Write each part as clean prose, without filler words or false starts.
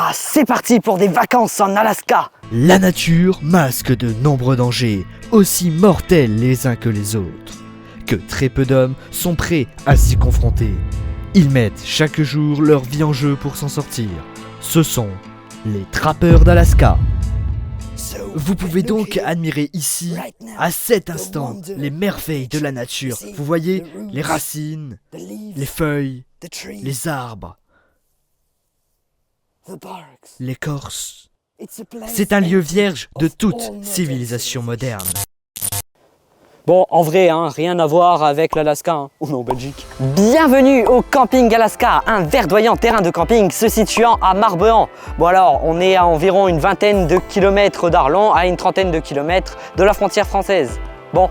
Ah, c'est parti pour des vacances en Alaska. La nature masque de nombreux dangers, aussi mortels les uns que les autres, que très peu d'hommes sont prêts à s'y confronter. Ils mettent chaque jour leur vie en jeu pour s'en sortir. Ce sont les trappeurs d'Alaska. Vous pouvez donc admirer ici, à cet instant, les merveilles de la nature. Vous voyez les racines, les feuilles, les arbres, l'écorce. C'est un lieu vierge de toute civilisation moderne. Bon, en vrai, rien à voir avec l'Alaska, On est en Belgique. Bienvenue au camping Alaska, un verdoyant terrain de camping se situant à Marbehan. Bon alors, on est à environ une vingtaine de kilomètres d'Arlon, à une trentaine de kilomètres de la frontière française. Bon,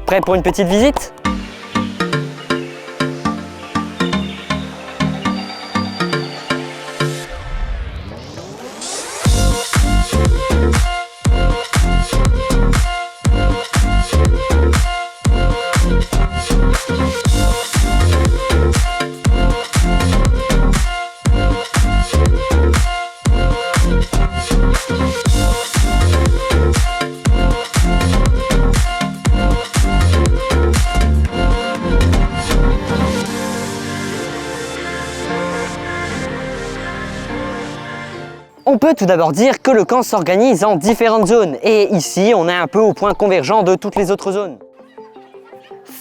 prêt pour une petite visite ? On peut tout d'abord dire que le camp s'organise en différentes zones et ici on est un peu au point convergent de toutes les autres zones.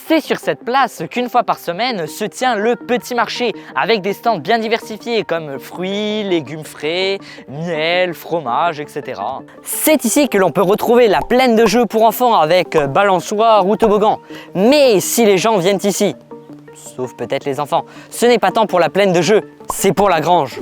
C'est sur cette place qu'une fois par semaine se tient le petit marché avec des stands bien diversifiés comme fruits, légumes frais, miel, fromage, etc. C'est ici que l'on peut retrouver la plaine de jeux pour enfants avec balançoire ou toboggan. Mais si les gens viennent ici, sauf peut-être les enfants, ce n'est pas tant pour la plaine de jeux, c'est pour la grange.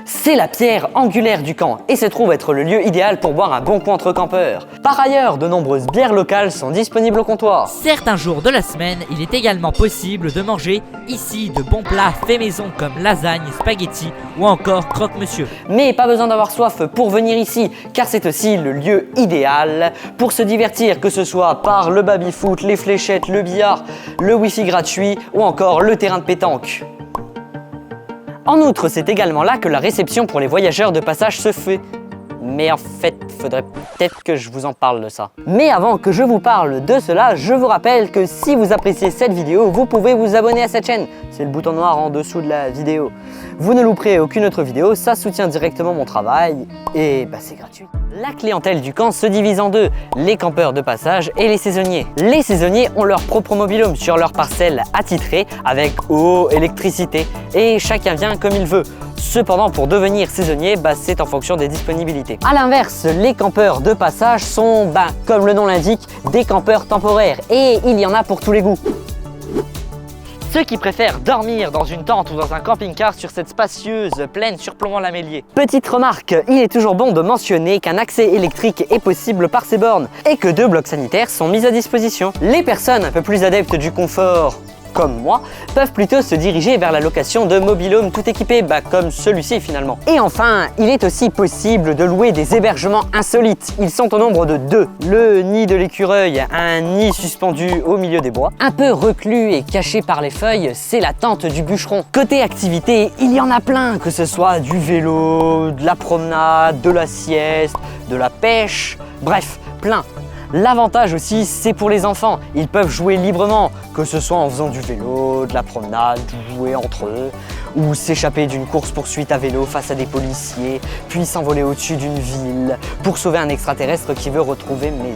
C'est la pierre angulaire du camp et se trouve être le lieu idéal pour boire un bon coup entre campeurs. Par ailleurs, de nombreuses bières locales sont disponibles au comptoir. Certains jours de la semaine, il est également possible de manger ici de bons plats faits maison comme lasagne, spaghettis ou encore croque-monsieur. Mais pas besoin d'avoir soif pour venir ici, car c'est aussi le lieu idéal pour se divertir, que ce soit par le baby-foot, les fléchettes, le billard, le wifi gratuit ou encore le terrain de pétanque. En outre, c'est également là que la réception pour les voyageurs de passage se fait. Mais en fait, faudrait peut-être que je vous en parle de ça. Mais avant que je vous parle de cela, je vous rappelle que si vous appréciez cette vidéo, vous pouvez vous abonner à cette chaîne. C'est le bouton noir en dessous de la vidéo. Vous ne louperez aucune autre vidéo, ça soutient directement mon travail et c'est gratuit. La clientèle du camp se divise en deux, les campeurs de passage et les saisonniers. Les saisonniers ont leur propre mobil-home sur leur parcelle attitrée avec eau, électricité et chacun vient comme il veut. Cependant, pour devenir saisonnier, c'est en fonction des disponibilités. A l'inverse, les campeurs de passage sont, comme le nom l'indique, des campeurs temporaires et il y en a pour tous les goûts. Ceux qui préfèrent dormir dans une tente ou dans un camping-car sur cette spacieuse plaine surplombant la Méliée. Petite remarque, il est toujours bon de mentionner qu'un accès électrique est possible par ces bornes et que 2 blocs sanitaires sont mis à disposition. Les personnes un peu plus adeptes du confort, comme moi, peuvent plutôt se diriger vers la location de mobil-home tout équipé, comme celui-ci finalement. Et enfin, il est aussi possible de louer des hébergements insolites. Ils sont au nombre de 2. Le nid de l'écureuil, un nid suspendu au milieu des bois. Un peu reclus et caché par les feuilles, c'est la tente du bûcheron. Côté activité, il y en a plein, que ce soit du vélo, de la promenade, de la sieste, de la pêche, bref, plein. L'avantage aussi, c'est pour les enfants. Ils peuvent jouer librement, que ce soit en faisant du vélo, de la promenade, jouer entre eux, ou s'échapper d'une course-poursuite à vélo face à des policiers, puis s'envoler au-dessus d'une ville pour sauver un extraterrestre qui veut retrouver mes...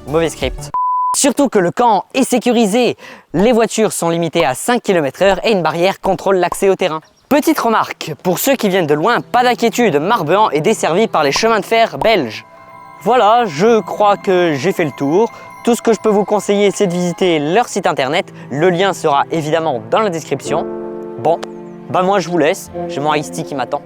Mauvais script. Surtout que le camp est sécurisé. Les voitures sont limitées à 5 km/h et une barrière contrôle l'accès au terrain. Petite remarque, pour ceux qui viennent de loin, pas d'inquiétude, Marbehan est desservi par les chemins de fer belges. Voilà, je crois que j'ai fait le tour. Tout ce que je peux vous conseiller, c'est de visiter leur site internet. Le lien sera évidemment dans la description. Bon, moi je vous laisse, j'ai mon iced tea qui m'attend.